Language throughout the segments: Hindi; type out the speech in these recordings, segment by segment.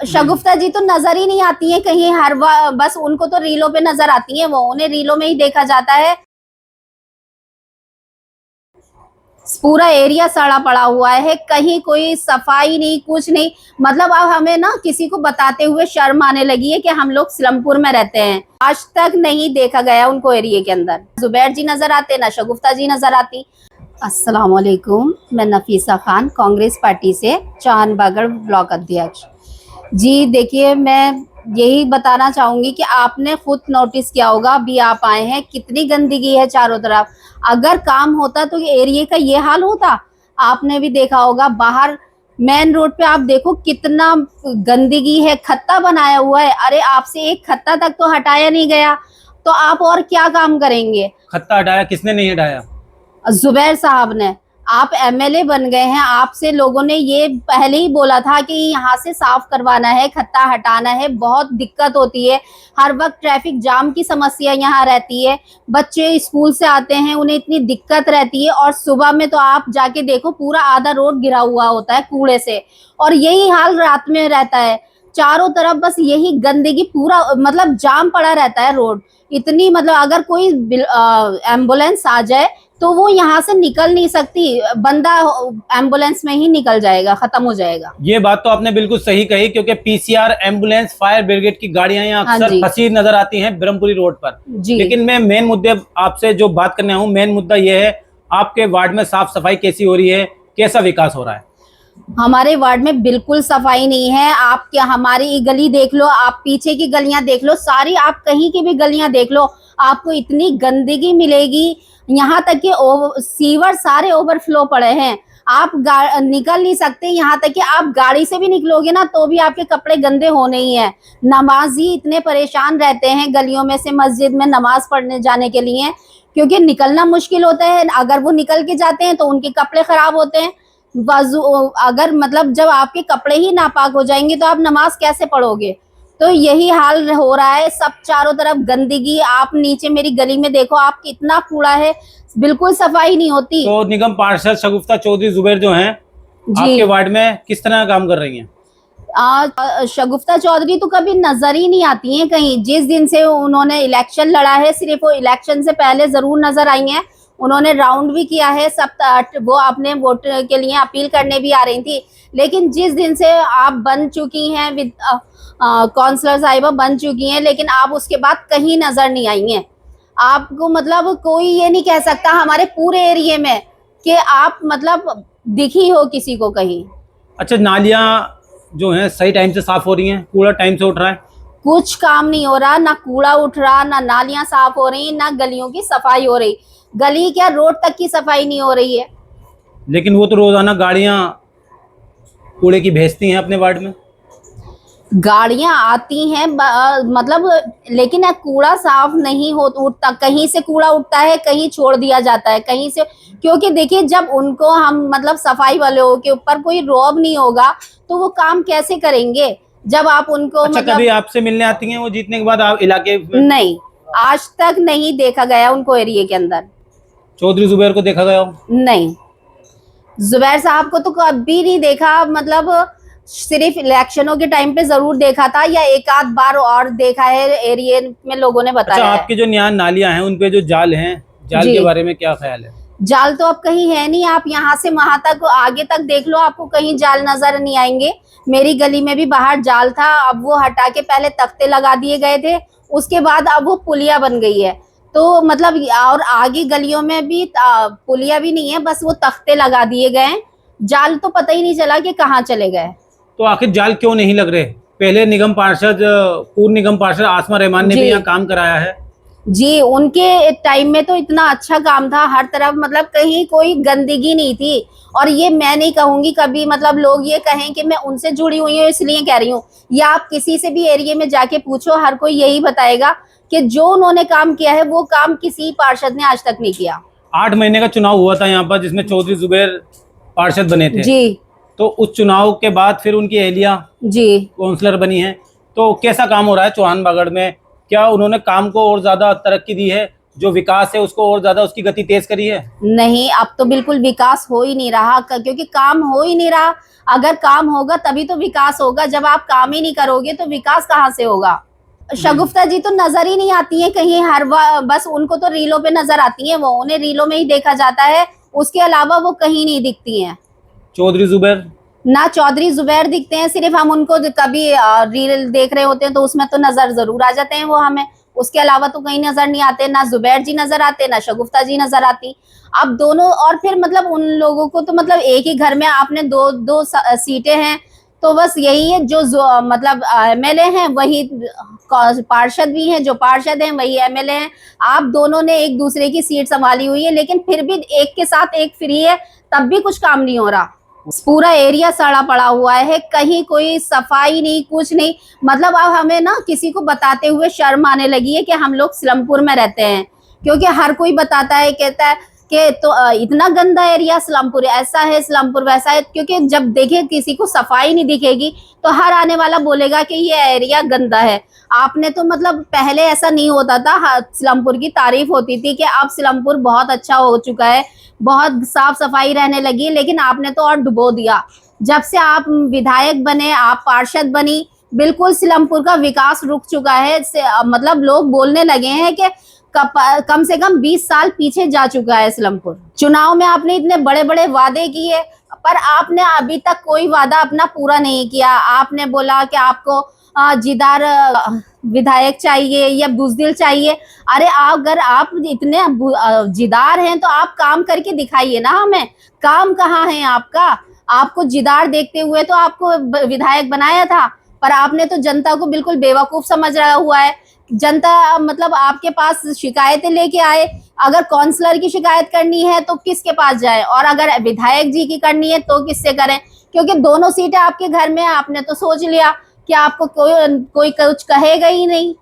शगुफ्ता जी तो नजर ही नहीं आती हैं कहीं, बस उनको तो रीलों पे नजर आती हैं, वो उन्हें रीलों में ही देखा जाता है। पूरा एरिया सड़ा पड़ा हुआ है, कहीं कोई सफाई नहीं, कुछ नहीं। मतलब अब हमें ना किसी को बताते हुए शर्म आने लगी है कि हम लोग स्लमपुर में रहते हैं। आज तक नहीं देखा गया उनको एरिया के अंदर। जुबैर जी नजर आते ना शगुफ्ता जी नजर आती। अस्सलाम वालेकुम, मैं नफीसा खान, कांग्रेस पार्टी से चौहान बागड़ ब्लॉक अध्यक्ष। जी देखिए, मैं यही बताना चाहूंगी कि आपने खुद नोटिस किया होगा, अभी आप आए हैं, कितनी गंदगी है चारों तरफ। अगर काम होता तो ये एरिया का ये हाल होता? आपने भी देखा होगा, बाहर मेन रोड पे आप देखो कितना गंदगी है, खत्ता बनाया हुआ है। अरे आपसे एक खत्ता तक तो हटाया नहीं गया, तो आप और क्या काम करेंगे? खत्ता हटाया किसने? नहीं हटाया, जुबैर साहब ने। आप एमएलए बन गए हैं, आपसे लोगों ने ये पहले ही बोला था कि यहाँ से साफ करवाना है, खत्ता हटाना है। बहुत दिक्कत होती है, हर वक्त ट्रैफिक जाम की समस्या यहाँ रहती है। बच्चे स्कूल से आते हैं, उन्हें इतनी दिक्कत रहती है। और सुबह में तो आप जाके देखो, पूरा आधा रोड गिरा हुआ होता है कूड़े से, और यही हाल रात में रहता है। चारों तरफ बस यही गंदगी, पूरा मतलब जाम पड़ा रहता है रोड। इतनी मतलब अगर कोई एम्बुलेंस आ जाए तो वो यहाँ से निकल नहीं सकती, बंदा एम्बुलेंस में ही निकल जाएगा, खत्म हो जाएगा। ये बात तो आपने बिल्कुल सही कही, क्योंकि पीसीआर, एम्बुलेंस, फायर ब्रिगेड की गाड़ियां यहाँ हाँ अक्सर फंसी नजर आती हैं ब्रह्मपुरी रोड पर। लेकिन मैं मेन मुद्दे आपसे जो बात करने आऊँ, मेन मुद्दा ये है, आपके वार्ड में साफ सफाई कैसी हो रही है, कैसा विकास हो रहा है? हमारे वार्ड में बिल्कुल सफाई नहीं है। आप क्या, हमारी गली देख लो, आप पीछे की गलियां देख लो, सारी आप कहीं की भी गलियां देख लो, आपको इतनी गंदगी मिलेगी। यहाँ तक कि सीवर सारे ओवरफ्लो पड़े हैं, आप निकल नहीं सकते। यहाँ तक कि आप गाड़ी से भी निकलोगे ना तो भी आपके कपड़े गंदे होने ही है। नमाजी इतने परेशान रहते हैं गलियों में से मस्जिद में नमाज पढ़ने जाने के लिए, क्योंकि निकलना मुश्किल होता है। अगर वो निकल के जाते हैं तो उनके कपड़े खराब होते हैं। वजू, अगर मतलब जब आपके कपड़े ही नापाक हो जाएंगे तो आप नमाज कैसे पढ़ोगे? तो यही हाल हो रहा है, सब चारों तरफ गंदगी। आप नीचे मेरी गली में देखो, आप कितना कूड़ा है, बिल्कुल सफाई नहीं होती। तो निगम पार्षद शगुफ्ता चौधरी जुबैर जो हैं, आपके वार्ड में किस तरह काम कर रही हैं? शगुफ्ता चौधरी तो कभी नजर ही नहीं आती हैं कहीं। जिस दिन से उन्होंने इलेक्शन लड़ा है, सिर्फ वो इलेक्शन से पहले जरूर नजर आई हैं। उन्होंने राउंड भी किया है, सब वो अपने वोट के लिए अपील करने भी आ रही थी। लेकिन जिस दिन से आप बन चुकी हैं, विद काउंसलर साहिबा बन चुकी हैं, लेकिन आप उसके बाद कहीं नजर नहीं आई हैं। आपको मतलब कोई ये नहीं कह सकता हमारे पूरे एरिया में कि आप मतलब दिखी हो किसी को कहीं। अच्छा, नालियां जो हैं सही टाइम से साफ हो रही हैं? कूड़ा टाइम से उठ रहा है? कुछ काम नहीं हो रहा, ना कूड़ा उठ रहा, ना नालियां साफ हो रही, ना गलियों की सफाई हो रही। गली क्या, रोड तक की सफाई नहीं हो रही है। लेकिन वो तो रोजाना गाड़ियां कूड़े की भेजती हैं अपने वार्ड में। गाड़ियां आती हैं मतलब, लेकिन कूड़ा साफ नहीं हो उठता। कहीं से कूड़ा उठता है, कहीं छोड़ दिया जाता है, कहीं से। क्योंकि देखिए, जब उनको हम मतलब सफाई वालों के ऊपर कोई रौब नहीं होगा तो वो काम कैसे करेंगे? जब आप उनको अच्छा, मतलब कभी आपसे मिलने आती हैं वो जीतने के बाद आप इलाके में? नहीं, आज तक नहीं देखा गया उनको एरिया के अंदर। चौधरी जुबैर को देखा गया हो? नहीं, जुबैर साहब को तो कभी नहीं देखा। मतलब सिर्फ इलेक्शनों के टाइम पे जरूर देखा था, या एक आध बार और देखा है, एरिया में लोगों ने बताया। अच्छा, आपकी जो यहाँ नालियां हैं उन पे जो जाल हैं, जाल के बारे में क्या ख्याल है? जाल तो अब कहीं है नहीं। आप यहाँ से वहां तक आगे तक देख लो, आपको कहीं जाल नजर नहीं आएंगे। मेरी गली में भी बाहर जाल था, अब वो हटा के पहले तख्ते लगा दिए गए थे, उसके बाद अब वो पुलिया बन गई है। तो मतलब और आगे गलियों में भी पुलिया भी नहीं है, बस वो तख्ते लगा दिए गए। जाल तो पता ही नहीं चला कि कहाँ चले गए। तो आखिर जाल क्यों नहीं लग रहे? पहले निगम पार्षद, पूर्व निगम पार्षद आसमा रहमान ने भी यहाँ काम कराया है। जी, उनके टाइम में तो इतना अच्छा काम था, हर तरफ मतलब कहीं कोई गंदगी नहीं थी। और ये मैं नहीं कहूंगी कभी मतलब लोग ये कहें कि मैं उनसे जुड़ी हुई हूँ इसलिए कह रही हूँ। या आप किसी से भी एरिया में जाके पूछो, हर कोई यही बताएगा कि जो उन्होंने काम किया है वो काम किसी पार्षद ने आज तक नहीं किया। 8 महीने का चुनाव हुआ था यहाँ पर, जिसमें चौधरी जुबैर पार्षद बने थे। जी। तो उस चुनाव के बाद फिर उनकी अहलिया जी काउंसलर बनी है। तो कैसा काम हो रहा है चौहान बागड़ में? क्या उन्होंने काम को और ज्यादा तरक्की दी है? जो विकास है उसको और ज्यादा उसकी गति तेज करी है? नहीं, अब तो बिल्कुल विकास हो ही नहीं रहा, क्योंकि काम हो ही नहीं रहा। अगर काम होगा तभी तो विकास होगा, जब आप काम ही नहीं करोगे तो विकास कहाँ से होगा। शगुफ्ता जी तो नजर ही नहीं आती हैं कहीं, बस उनको तो रीलों पे नजर आती हैं, वो उन्हें रीलों में ही देखा जाता है, उसके अलावा वो कहीं नहीं दिखती हैं। चौधरी जुबैर? ना चौधरी जुबैर दिखते हैं, सिर्फ हम उनको कभी रील देख रहे होते हैं तो उसमें तो नजर जरूर आ जाते हैं वो हमें, उसके अलावा तो कहीं नजर नहीं आते। ना जुबैर जी नजर आते, ना शगुफ्ता जी नजर आती। अब दोनों, और फिर मतलब उन लोगों को तो मतलब एक ही घर में आपने दो सीटें हैं, तो बस यही है जो मतलब एमएलए हैं वही पार्षद भी हैं, जो पार्षद हैं वही एमएलए हैं। आप दोनों ने एक दूसरे की सीट संभाली हुई है, लेकिन फिर भी एक के साथ एक फ्री है, तब भी कुछ काम नहीं हो रहा। पूरा एरिया सड़ा पड़ा हुआ है, कहीं कोई सफाई नहीं, कुछ नहीं। मतलब अब हमें ना किसी को बताते हुए शर्म आने लगी है कि हम लोग सिलमपुर में रहते हैं, क्योंकि हर कोई बताता है, कहता है कि तो इतना गंदा एरिया सिलमपुर, ऐसा है सिलमपुर वैसा है। क्योंकि जब देखे किसी को सफाई नहीं दिखेगी तो हर आने वाला बोलेगा कि ये एरिया गंदा है। आपने तो मतलब पहले ऐसा नहीं होता था, सिलमपुर की तारीफ होती थी कि अब सिलमपुर बहुत अच्छा हो चुका है, बहुत साफ सफाई रहने लगी, लेकिन आपने तो और डुबो दिया। जब से आप विधायक बने, आप पार्षद बनी, बिल्कुल सिलमपुर का विकास रुक चुका है। मतलब लोग बोलने लगे हैं कि कम से कम 20 साल पीछे जा चुका है सिलमपुर। चुनाव में आपने इतने बड़े बड़े वादे किए, पर आपने अभी तक कोई वादा अपना पूरा नहीं किया। आपने बोला कि आपको जिदार विधायक चाहिए या बुजदिल चाहिए। अरे अगर आप इतने जिदार हैं तो आप काम करके दिखाइए ना हमें, काम कहाँ है आपका। आपको जिदार देखते हुए तो आपको विधायक बनाया था, पर आपने तो जनता को बिल्कुल बेवकूफ समझ रहा हुआ है। जनता मतलब आपके पास शिकायतें लेके आए, अगर काउंसलर की शिकायत करनी है तो किसके पास जाए, और अगर विधायक जी की करनी है तो किससे करें, क्योंकि दोनों सीटें आपके घर में। आपने तो सोच लिया कि आपको कोई कुछ कहेगा ही नहीं।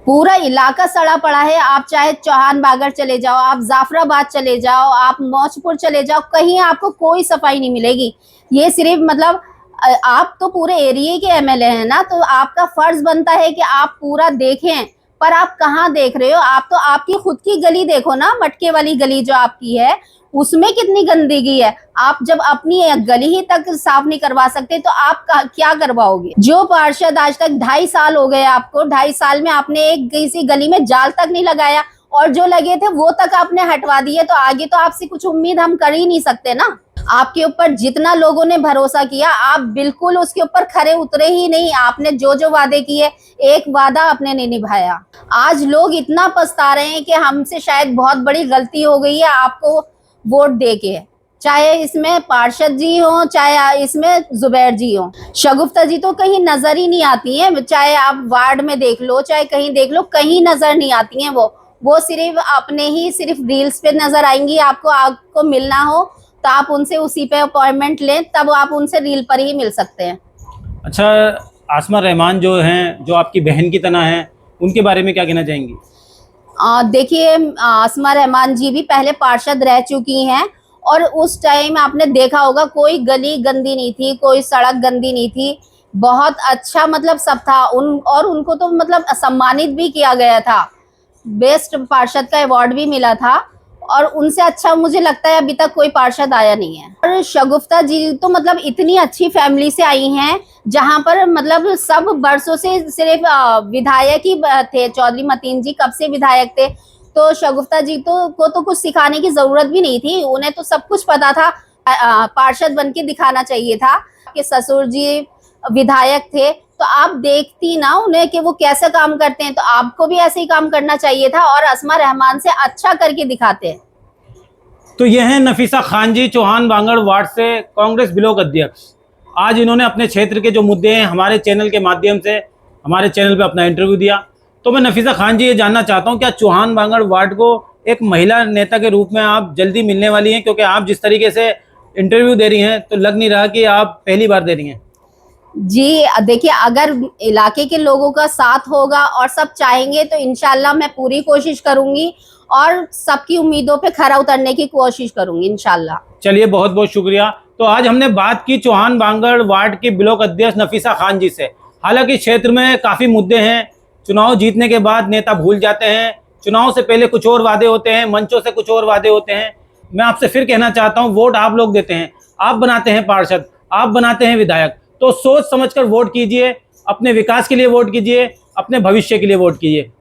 पूरा इलाका सड़ा पड़ा है, आप चाहे चौहान बागर चले जाओ, आप जाफराबाद चले जाओ, आप मौजपुर चले जाओ, कहीं आपको कोई सफाई नहीं मिलेगी। ये सिर्फ मतलब आप तो पूरे एरिया के एमएलए हैं ना, तो आपका फर्ज बनता है कि आप पूरा देखें, पर आप कहाँ देख रहे हो। आप तो आपकी खुद की गली देखो ना, मटके वाली गली जो आपकी है उसमें कितनी गंदगी है। आप जब अपनी गली ही तक साफ नहीं करवा सकते तो आप क्या करवाओगे। जो पार्षद आज तक 2.5 साल हो गए आपको, 2.5 साल में आपने एक किसी गली में जाल तक नहीं लगाया, और जो लगे थे वो तक आपने हटवा दिए, तो आगे तो आपसे कुछ उम्मीद हम कर ही नहीं सकते ना। आपके ऊपर जितना लोगों ने भरोसा किया, आप बिल्कुल उसके ऊपर खरे उतरे ही नहीं। आपने जो जो वादे किए, एक वादा आपने नहीं निभाया। आज लोग इतना पछता रहे हैं कि हमसे शायद बहुत बड़ी गलती हो गई है आपको वोट देके, चाहे इसमें पार्षद जी हो, चाहे इसमें जुबैर जी हो। शगुफ्ता जी तो कहीं नजर ही नहीं आती हैं, चाहे आप वार्ड में देख लो, चाहे कहीं देख लो, कहीं नजर नहीं आती हैं वो सिर्फ अपने ही सिर्फ रील्स पे नजर आएंगी। आपको मिलना हो तो आप उनसे उसी पे अपॉइंटमेंट लें, तब आप उनसे रील पर ही मिल सकते हैं। अच्छा, आसमा रहमान जो हैं, जो आपकी बहन की तरह हैं, उनके बारे में क्या कहना चाहेंगी? देखिए, आसमा रहमान जी भी पहले पार्षद रह चुकी हैं, और उस टाइम आपने देखा होगा कोई गली गंदी नहीं थी, कोई सड़क गंदी नहीं थी, बहुत अच्छा मतलब सब था। और उनको तो मतलब सम्मानित भी किया गया था, बेस्ट पार्षद का अवार्ड भी मिला था, और उनसे अच्छा मुझे लगता है अभी तक कोई पार्षद आया नहीं है। और शगुफ्ता जी तो मतलब इतनी अच्छी फैमिली से आई हैं, जहां पर मतलब सब बरसों से सिर्फ विधायक ही थे। चौधरी मतीन जी कब से विधायक थे, तो शगुफ्ता जी को तो कुछ सिखाने की जरूरत भी नहीं थी, उन्हें तो सब कुछ पता था। पार्षद बन के दिखाना चाहिए था कि ससुर जी विधायक थे, तो आप देखती ना उन्हें कि वो कैसे काम करते हैं, तो आपको भी ऐसे ही काम करना चाहिए था, और आसमा रहमान से अच्छा करके दिखाते हैं। तो ये हैं नफीसा खान जी, चौहान बांगड़ वार्ड से कांग्रेस ब्लॉक अध्यक्ष। आज इन्होंने अपने क्षेत्र के जो मुद्दे हैं हमारे चैनल के माध्यम से हमारे चैनल पे अपना इंटरव्यू दिया। तो मैं नफीसा खान जी ये जानना चाहता हूँ, क्या चौहान बांगड़ वार्ड को एक महिला नेता के रूप में आप जल्दी मिलने वाली हैं? क्योंकि आप जिस तरीके से इंटरव्यू दे रही हैं तो लग नहीं रहा कि आप पहली बार दे रही हैं। जी देखिए, अगर इलाके के लोगों का साथ होगा और सब चाहेंगे तो इंशाल्लाह मैं पूरी कोशिश करूंगी, और सबकी उम्मीदों पे खरा उतरने की कोशिश करूंगी इंशाल्लाह। चलिए, बहुत बहुत शुक्रिया। तो आज हमने बात की चौहान बांगड़ वार्ड की ब्लॉक अध्यक्ष नफीसा खान जी से। हालांकि क्षेत्र में काफ़ी मुद्दे हैं, चुनाव जीतने के बाद नेता भूल जाते हैं चुनाव से पहले कुछ और वादे होते हैं, मंचों से कुछ और वादे होते हैं। मैं आपसे फिर कहना चाहता हूं, वोट आप लोग देते हैं, आप बनाते हैं पार्षद, आप बनाते हैं विधायक, तो सोच समझकर वोट कीजिए, अपने विकास के लिए वोट कीजिए, अपने भविष्य के लिए वोट कीजिए।